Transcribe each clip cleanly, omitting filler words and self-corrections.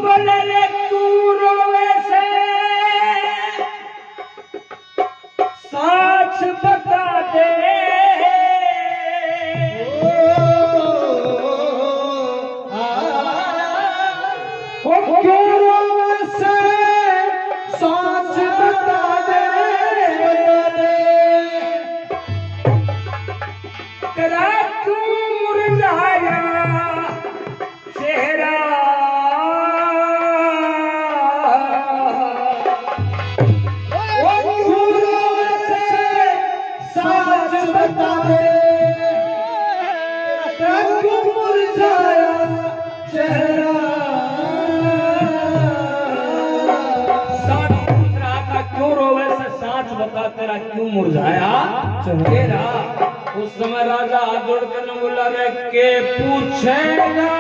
बोले रे तू रोवे से सच बता दे तेरा क्यों मुरझाया चेहरा। उस समय राजा हाथ जोड़कर न बोला रे के पूछेगा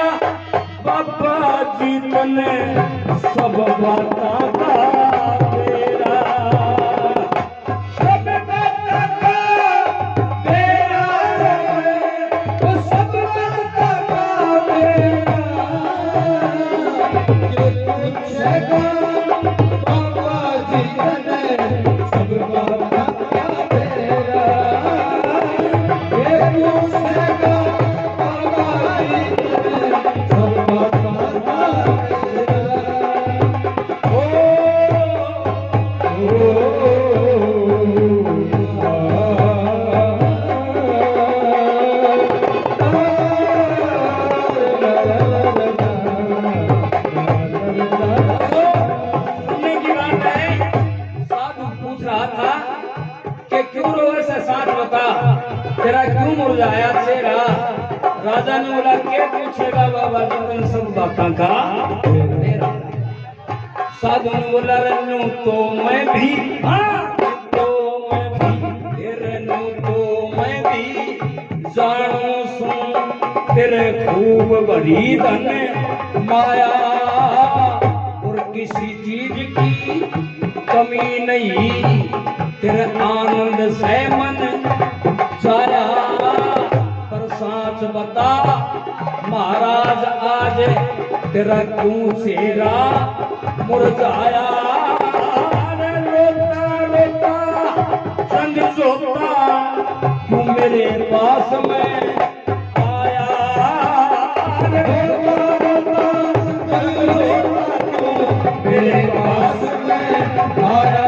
बाबा जी तने सब बाता का तेरा सब बाता का तेरा तो सब बाता का तेरा के पूछेगा बाबा जी तने सब बाता तेरा क्यों मुरझाया चेहरा। राजा ने बोला के पूछेगा बाबा जी तुम सब बातों का तेरा। साधु ने बोला रन्नू तो मैं भी तो मैं भी रन्नू तो मैं भी जानू सुन तेरे खूब बड़ी धन माया और किसी चीज की कमी नहीं तेरे आनंद से मन सारा पर साच बता महाराज आज तेरा क्यों चेहरा मुरझाया। रोता रोता संग सोता तू मेरे पास में आया। रोता रोता संग सोता तू मेरे पास में आया।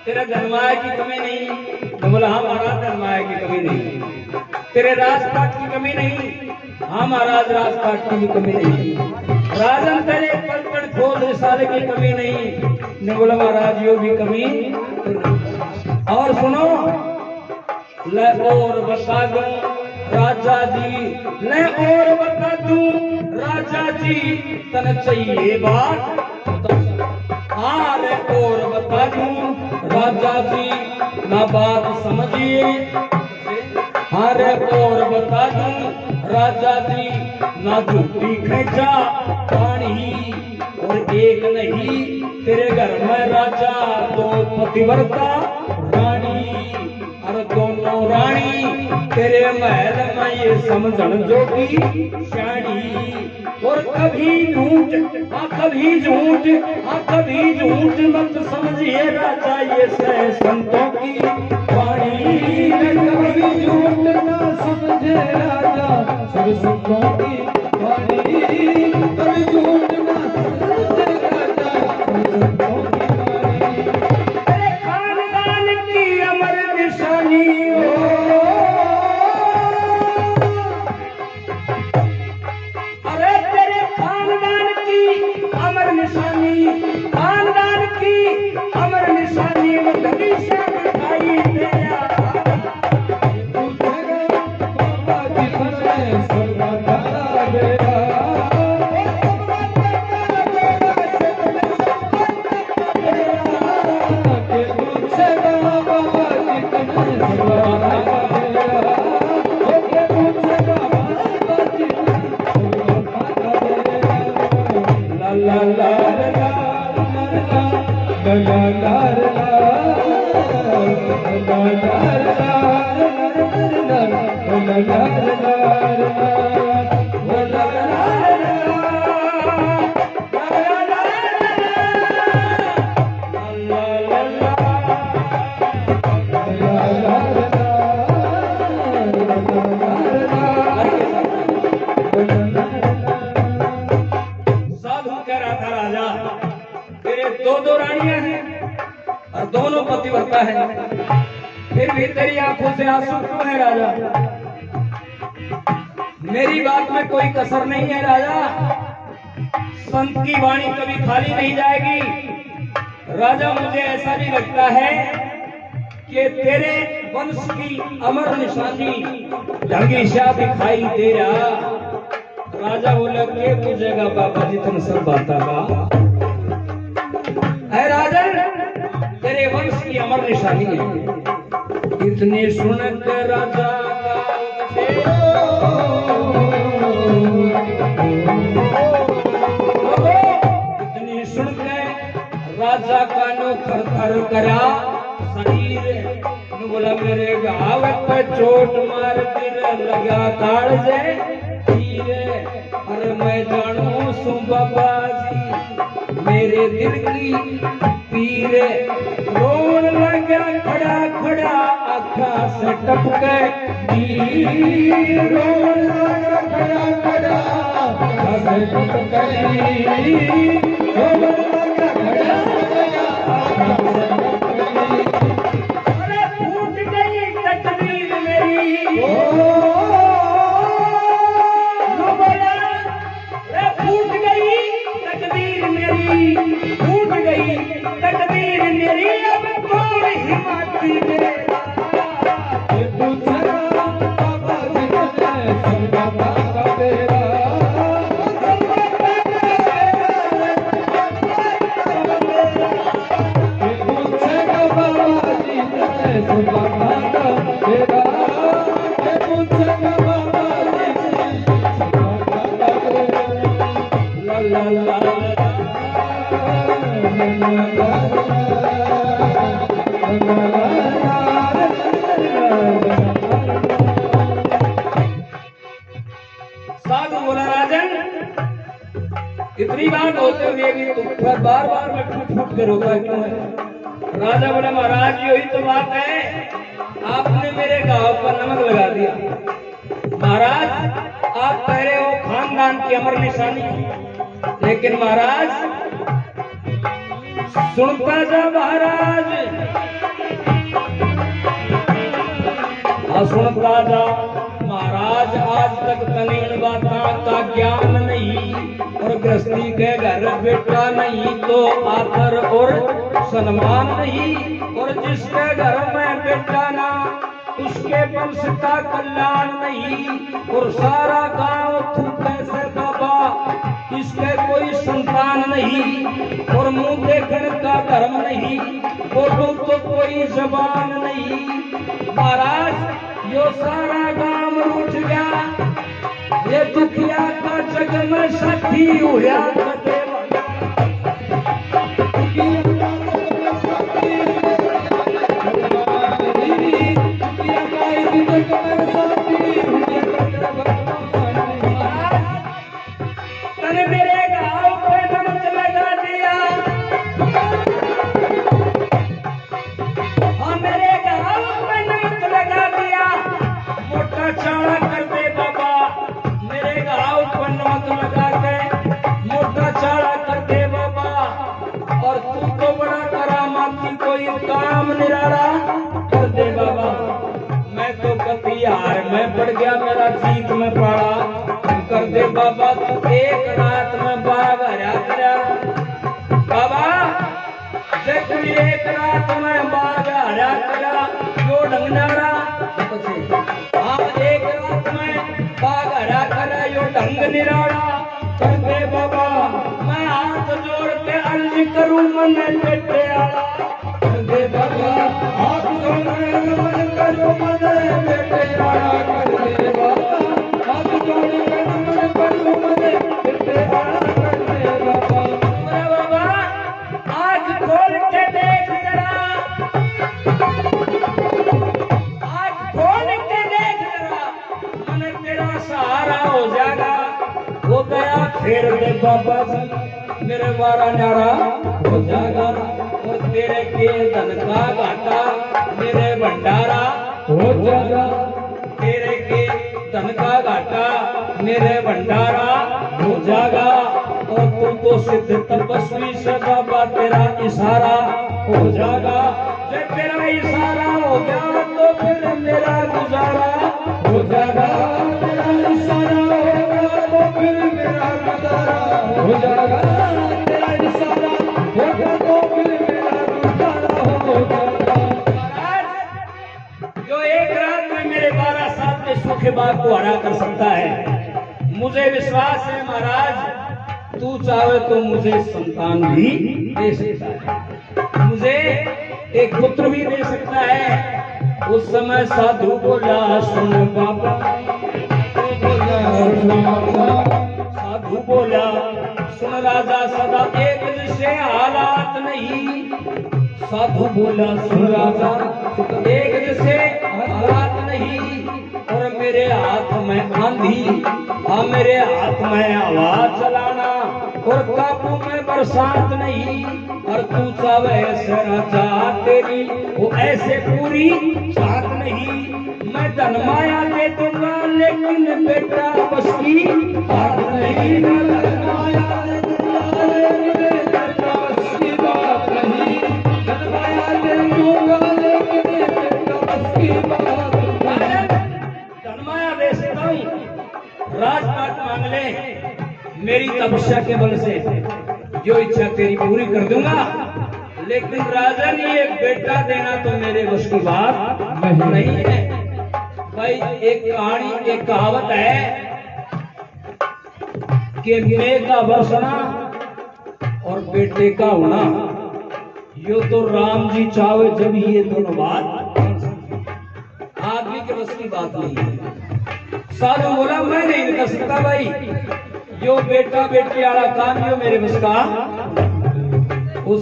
तेरा धनमाया की कमी नहीं। मैं बोला हाँ महाराज धनमाया की कमी नहीं। तेरे राजपाट की कमी नहीं। हाँ महाराज राजपाट की भी कमी नहीं। राजन तेरे पलकड़ खोल रिसाले की कमी नहीं। मैं बोला महाराज यो भी कमी। और सुनो ले और बता दूं राजा जी ले और बता दूं राजा जी तन चाहिए बात आरे और बता दूं राजा जी ना बात समझिए। अरे और बता दूं राजा जी ना झूठी खींचा पानी और एक नहीं तेरे घर में राजा दो पतिव्रता रानी और दोनों रानी तेरे महल में ये समझन जोगी शानी। और कभी झूठ कभी झूठ कभी झूठ मत समझिए राजा ये सह संतों की वाणी। कभी झूठ न समझे राजा सब संतों की वाणी। कभी झूठ न समझे राजा सब संतों की वाणी। तेरे खानदान की अमर निशानी खानदान की अमर निशानी में कभी से दिखाई तेरा। बाबा जी बने स्वर्गा का बेड़ा। के पूछेगा बाबा जी बने स्वर्गा का बेड़ा। के पूछेगा बाबा जी बने स्वर्गा का बेड़ा। ला ला ला दो रानियां हैं और दोनों पतिव्रता है, फिर भी तेरी आंखों से आंसू क्यों है राजा? मेरी बात में कोई कसर नहीं है राजा। संत की वाणी कभी खाली नहीं जाएगी राजा। मुझे ऐसा भी लगता है कि तेरे वंश की अमर निशानी ढंगीशा दिखाई दे रहा। राजा बोला के पूछेगा बाबा जी तुम सब बाता बा है राजन, तेरे वंश की अमर निशानी है। इतने सुनकर राजा इतनी सुनकर राजा का नो थर थर करा शरीर। बोला मेरे गाँव पे चोट मार कर लगा काढ़ जाए धीरे। अरे मैं जानू सु बाबा जी मेरे दिल की पीरे। रोन लगा खड़ा खड़ा आँखा से टपके रोन लगा खड़ा खड़ा आँखा से टपके। रोन लगा खड़ा खड़ा आँखा से टपके। अरे फूट गई तकदीर मेरी फूट गई तकदीर मेरी। फूट गई तकदीर मेरी अब कौन हिम्मत मेरा। पूछेगा बाबा जी बने स्वर्गा का बेड़ा। पूछेगा बाबा जी बने स्वर्गा का बेड़ा। पूछेगा बाबा जी बने स्वर्गा का बेड़ा। ला ला ला साधु बोला राजन इतनी बात होते हुए भी तुम बार बार में फूट फूट कर रोता क्यों है? राजा बोला महाराज यही तो बात है, आपने मेरे गांव पर नमक लगा दिया। महाराज आप कह रहे हो खानदान की अमर निशानी, लेकिन महाराज सुनता जा महाराज सुनता जा महाराज। आज तक तनीन बाता का ज्ञान नहीं और गृहस्थी के घर बेटा नहीं तो आदर और सम्मान नहीं। और जिसके घर में बेटा ना उसके वंश का कल्याण नहीं। और सारा गांव थूके से बाबा इसके कोई संतान नहीं। और मुंह देखने का धर्म नहीं, बोलूं तो कोई जबान नहीं। महाराज यो सारा गांव रूठ गया, ये दुखिया का जग में साथी हुआ तने मेरे गाँव पे नमक लगा दिया, हाँ मेरे गाँव पे नमक लगा दिया, मोटा चाड़ा कर दे बाबा, मेरे गाँव पे नमक लगा के मोटा चाड़ा कर दे बाबा। और तू तो बड़ा करामाती कोई काम निराला कर दे बाबा। मैं तो कतियार में पड़ गया, मेरा जीत में पड़ा कर दे बाबा। तू एक रात में बाग हरा करा बाबा, जब तू एक रात में बाग हरा करा जो ढंगनारा, हाँ एक रात में बाग हरा करा यो ढंग निराला कर दे बाबा। मैं हाथ जोड़ के अर्ज करूं मन बेटे आला कर दे बाबा, हाथ जोड़ के मन करूं मन बेटे आला कर दे बाबा, हाथ जोड़ के मन करूं मन बेटे आला कर दे बाबा। मेरा बाबा आँख खोल के देख जरा, आँख खोल के देख जरा, मन तेरा सहारा हो जाएगा। हो गया फेर दे बाबा जी मेरे मारा न्यारा हो जाएगा। और तेरे के धन का घाटा मेरे भंडारा हो जाएगा, तेरे के धन का घाटा मेरे भंडारा हो जाएगा। और तू तो सिद्ध तपस्वी से बाबा तेरा इशारा हो जाएगा। जब तेरा इशारा हो गया तो फिर मेरा गुजारा हो जाएगा, तेरा इशारा हो गया तो फिर मेरा गुजारा हो जाएगा, तेरा इशारा हो गया तो फिर मेरा गुजारा हो जाएगा। जो एक रात में मेरे 12 साल के सूखे बाग को हरा कर सकता है, मुझे विश्वास है महाराज तू चाहे तो मुझे संतान भी दे सकता है, मुझे एक पुत्र भी दे सकता है। उस समय साधु बोला सुन बाबा, साधु बोला सुन राजा सदा एक जैसे हालात नहीं, साधु बोला सुन राजा एक जैसे हालात नहीं। और मेरे हाथ में आंधी, हाँ मेरे हाथ में हवा चलाना, और काबू में बरसात नहीं। और तू चाहे ऐसे राजा तेरी वो ऐसे पूरी साथ नहीं। मैं धन माया दे दूंगा लेकिन बेटा बस की बात नहीं, धन माया दे दूंगा लेकिन बेटा बस की बात नहीं, धन माया दे दूंगा लेकिन बेटा बस की बात नहीं। धन माया दे सकता हूँ, राजपाट मांग ले मेरी तपस्या के बल से, जो इच्छा तेरी पूरी कर दूंगा। लेकिन राजा ने एक बेटा देना तो मेरे बस की बात नहीं है भाई। एक कहानी, एक कहावत है कि मेघ का बरसना और बेटे का होना, यो तो राम जी चाहे जब ये दोनों बात आदमी के बस की बात नहीं है। साधु बोला मैं नहीं कर सकता भाई, यो बेटा बेटी वाला काम यो मेरे बस का। उस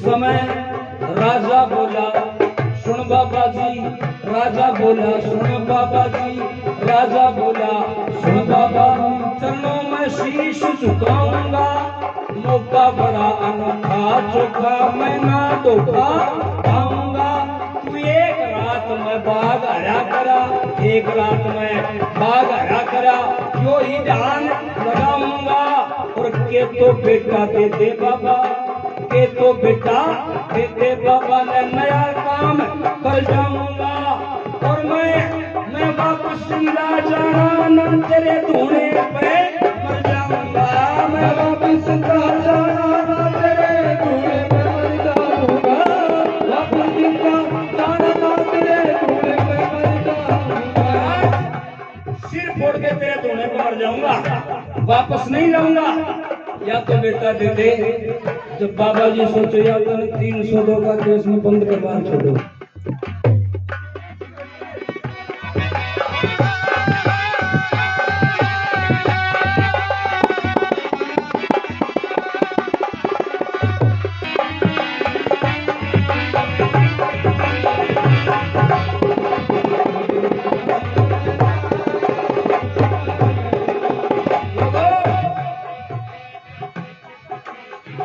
समय राजा बोला सुन बाबा जी, राजा बोला सुन बाबा जी, राजा बोला सुन बाबा, चलो मैं शीश झुकाऊंगा, मौका बड़ा अनोखा चोखा मैं ना धोखा खाऊंगा। तू एक रात में बाग हरा करा, एक रात में बाग हरा करा, यो ही ध्यान लगाऊंगा। और के तो बेटा दे दे बाबा, के तो बेटा दे दे बाबा, ने नया काम कर जाऊंगा। और मैं वापस जिंदा जाना न तेरे धूने पे मर जाऊंगा, मैं वापस जिंदा जाना न तेरे धूने पे मर जाऊंगा, वापस जिंदा जाना न तेरे धूने पे मर जाऊंगा। सिर फोड़ के तेरे धूने पे मर जाऊंगा, वापस नहीं जाऊंगा। या तो बेटा दे दे, जब बाबा जी सोचो या तो 302 का केस में बंद करवा छोड़ो।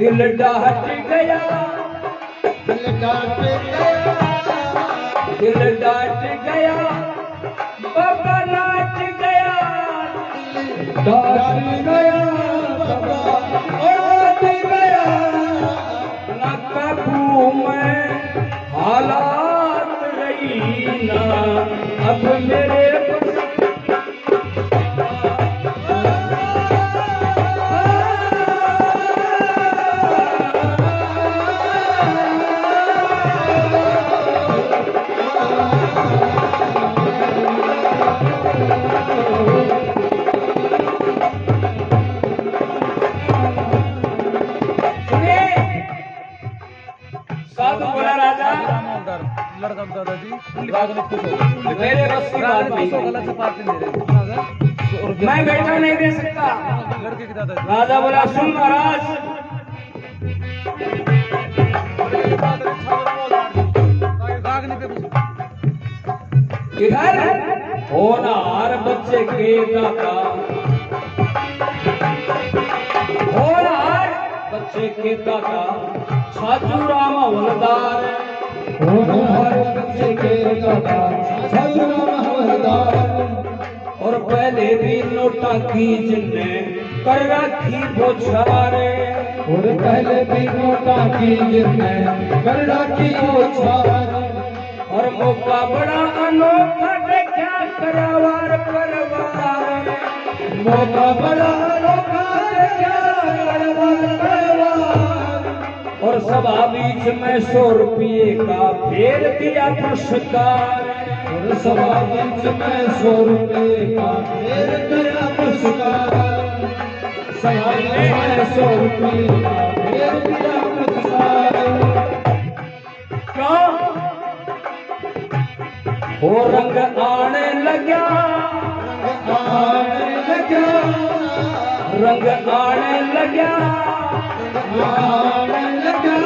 दिल डाट गया, दिल डाट गया, दिल डाट गया, बाबा नाच गया, डाट गया बाबा डाट गया। ना काबू में हालात रही ना अब मेरे लड़का दादाजी मेरे बस की बात नहीं, मैं बेटा नहीं दे सकता। लड़के के दादाजी राजा बोला सुन महाराज, इधर होनहार बच्चे के दादा, होनहार बच्चे के दादा छाजू राम हवलदार, होनहार बच्चे के दादा छाजू राम हवलदार। और पहले भी नोटा की जिनने कर रखी बोछारे, और पहले भी नोटा की जिनने कर रखी बोछारे। और मौका बड़ा अनोखा क्या करावार परवार, मौका बड़ा अनोखा क्या करावार परवार। और सभा बीच में 100 रुपये का फेर दिया पुरस्कार, और सभा बीच में 100 रुपये का फेर दिया पुरस्कार। सभा बीच में 100 रुपये का फेर दिया पुरस्कार। हो रंग आने लगा, आने लगा, रंग आने लगा, आने लगा,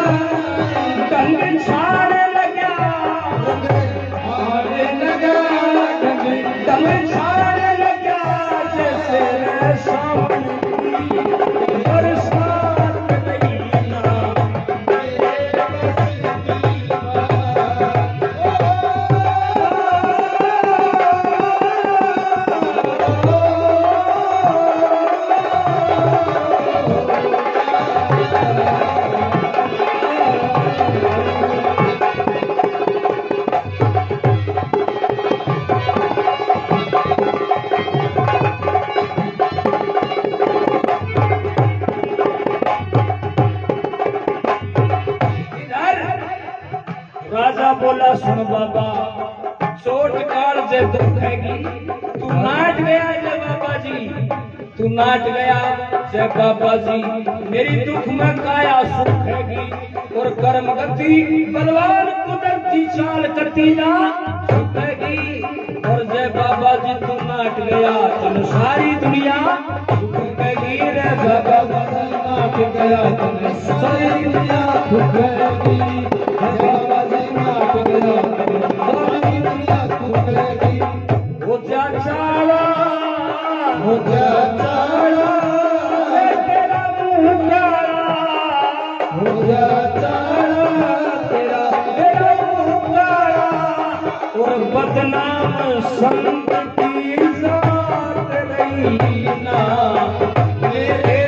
कंगन छाने लगा, आने लगा, कंगन छाने लगा, जैसे सावन की बरसात महीना। राजा बोला सुन बाबा, चोट काल से दुखेगी, तू नाट गया जय बाबा जी, तू नाट गया जय बाबा जी, मेरी दुख में काया सुखेगी। और कर्म गति बलवान कुदरती चाल करती ना सुखेगी। और जय बाबा जी तू नाट गया तन सारी दुनिया सुखेगी रे बाबा, नाट गया तन सारी दुनिया सुखेगी। बाबा जी नाट गया तन सारी दुनिया सुखेगी। हो जा चाला, हो जा चाला, तेरा मुंह काला, हो जा चाला, तेरा मुंह काला। और बदनाम संत की जात रही ना मेरे।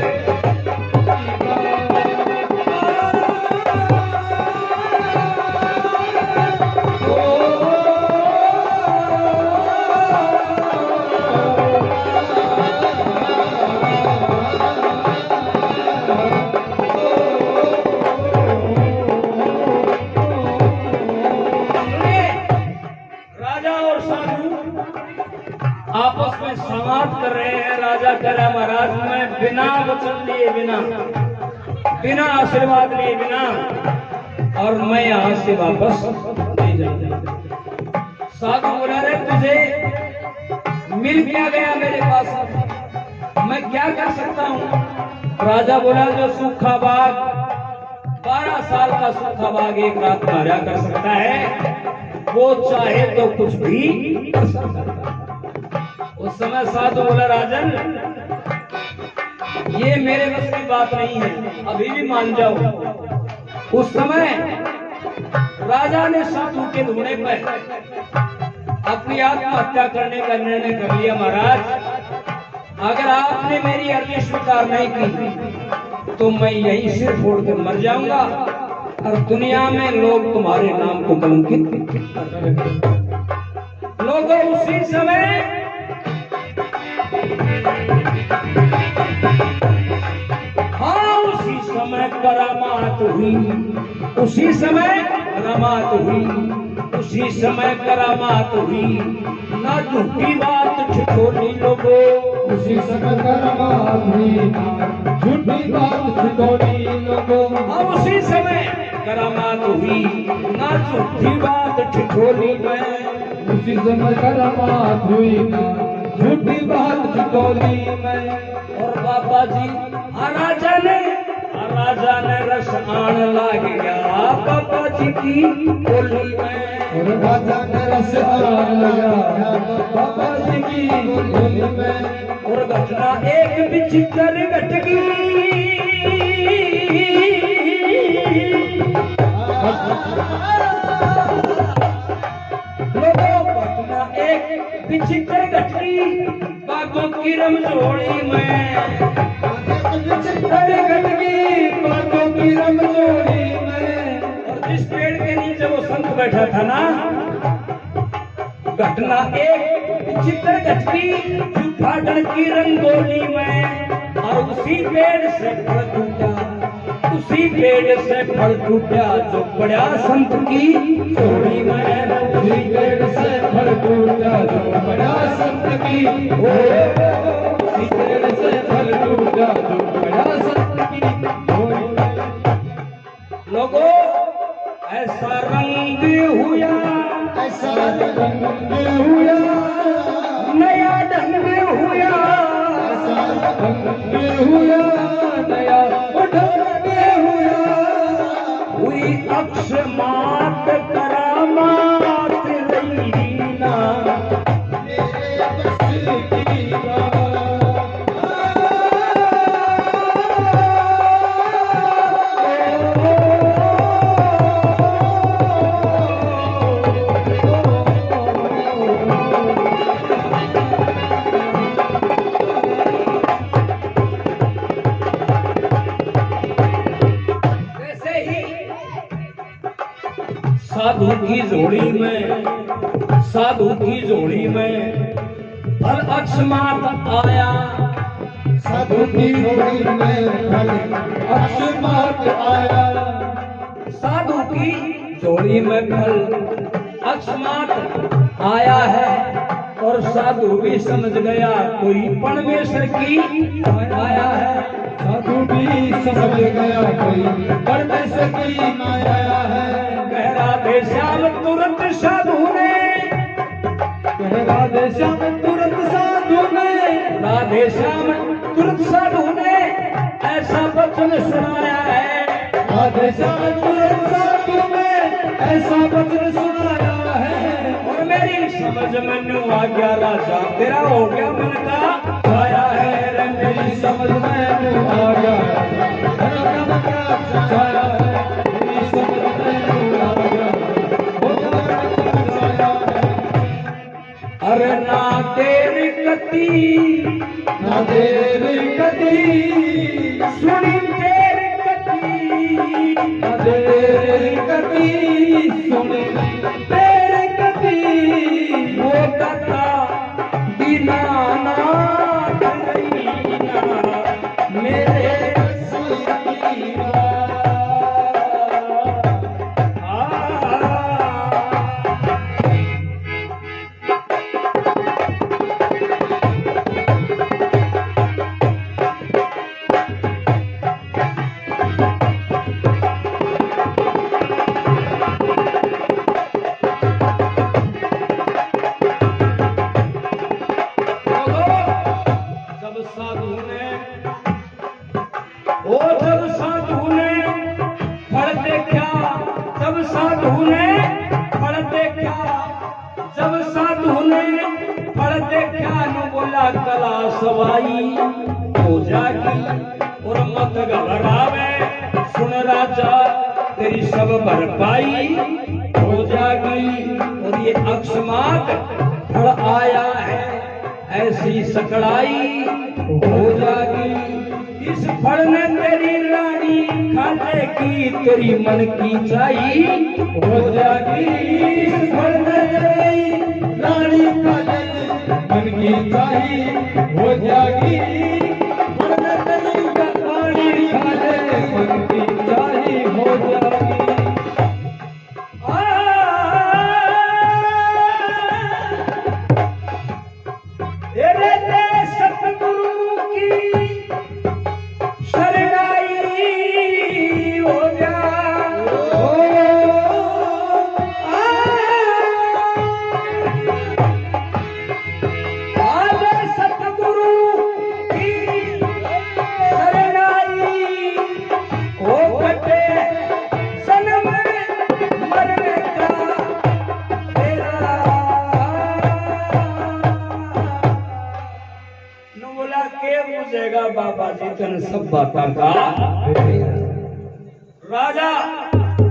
आपस में संवाद कर रहे हैं। राजा कह रहा महाराज मैं बिना वचन लिए बिना आशीर्वाद लिए बिना, और मैं यहाँ से वापस नहीं जाऊंगा। साधु बोला रे तुझे मिल क्या गया मेरे पास, मैं क्या कर सकता हूँ। राजा बोला जो सूखा बाग 12 साल का सूखा बाग एक रात में हरा कर सकता है, वो चाहे तो कुछ भी कर सकता है। उस समय साधु बोला राजन ये मेरे बस की बात नहीं है, अभी भी मान जाओ। उस समय राजा ने साधु के ढूंढने पर अपनी आत्महत्या करने का निर्णय कर लिया। महाराज, अगर आपने मेरी अर्जी स्वीकार नहीं की तो मैं यहीं सिर फोड़कर मर जाऊंगा और दुनिया में लोग तुम्हारे नाम को कलंकित करेंगे। लोगों उसी समय उसी समय करामात हुई, उसी समय करामात हुई, उसी समय करामात हुई। ना झूठी बात छिटोली लोगों, उसी समय करामात हुई, झूठी बात छिटोली लोगों। उसी समय करामात हुई, ना झूठी बात छिटोली मैं। उसी समय करामात हुई, झूठी बात छिटोली मैं। और बाबा जी राजा ने रस आन लग गया बाबा जी की बोली में। और राजा ने रस आन लगा बाबा जी की बोली में। और घटना एक विचित्र घट गई, घटना एक विचित्र घट गई बागों की रमजोड़ी में। और जिस पेड़ के नीचे वो संत बैठा था ना, घटना एक विचित्र घटती फाटन की रंगोली में। और उसी पेड़ से फल टूटा, उसी पेड़ से फल टूटा जो बड़ा संत की चोरी में। उसी पेड़ से फल टूटा जो बड़ा संत की, उसी पेड़ से फल टूटा जो बड़ा संत की। लोगों ऐसा रंग हुआ, ऐसा रंग हुआ, नया ढंग हुआ, ऐसा रंग हुआ, नया ढंग हुआ। हुई अक्षमात करामात रहीना, मेरे बस की बात। साधु की जोड़ी में, साधु की जोड़ी में फल अक्षमात आया। साधु की जोड़ी में फल अक्षमात आया। साधु की जोड़ी में फल अक्षमात आया है। और साधु भी समझ गया कोई परमेश्वर की आया है। साधु भी समझ गया कोई परमेश्वर की माया है। कह राधे श्याम तुरंत साधु ने, कह राधे श्याम तुरंत साधु ने, राधे श्याम तुरंत साधु ने ऐसा वचन सुनाया है। राधे श्याम तुरंत साधु ने ऐसा वचन सुनाया है। और मेरी समझ में न्यू आ गया राजा तेरा हो गया मन का आया है। रे मेरी समझ में न्यू आ गया तेरा मन का छाया है। मेरी समझ में न्यू आ गया तेरा मन का छाया है। अरे ना देर कती, ना देर कती, सुनी देर कती, ना देर कती, सुनी देर कती। वो कथा बिना नाथ रहीना, मेरे सुनी कला सवाई हो जागी। और मत घबरावे, सुन राजा तेरी सब भरपाई हो जाएगी। और ये अकस्मात फल आया है, ऐसी सकड़ाई हो जाएगी। इस फल में तेरी रानी खाने की तेरी मन की चाही हो जाएगी। इस फल में तेरी रानी खाने मन की चाही हो जाएगी। फल में तेरी रानी खाने मन की चाही हो जाएगी। तेरे दे सतगुरु की शरणाई हो जा। आज सतगुरु की शरणाई हो कटे सनम मरने का तेरा। नु बोला के पूछेगा बाबा जी तन सब बात का राजा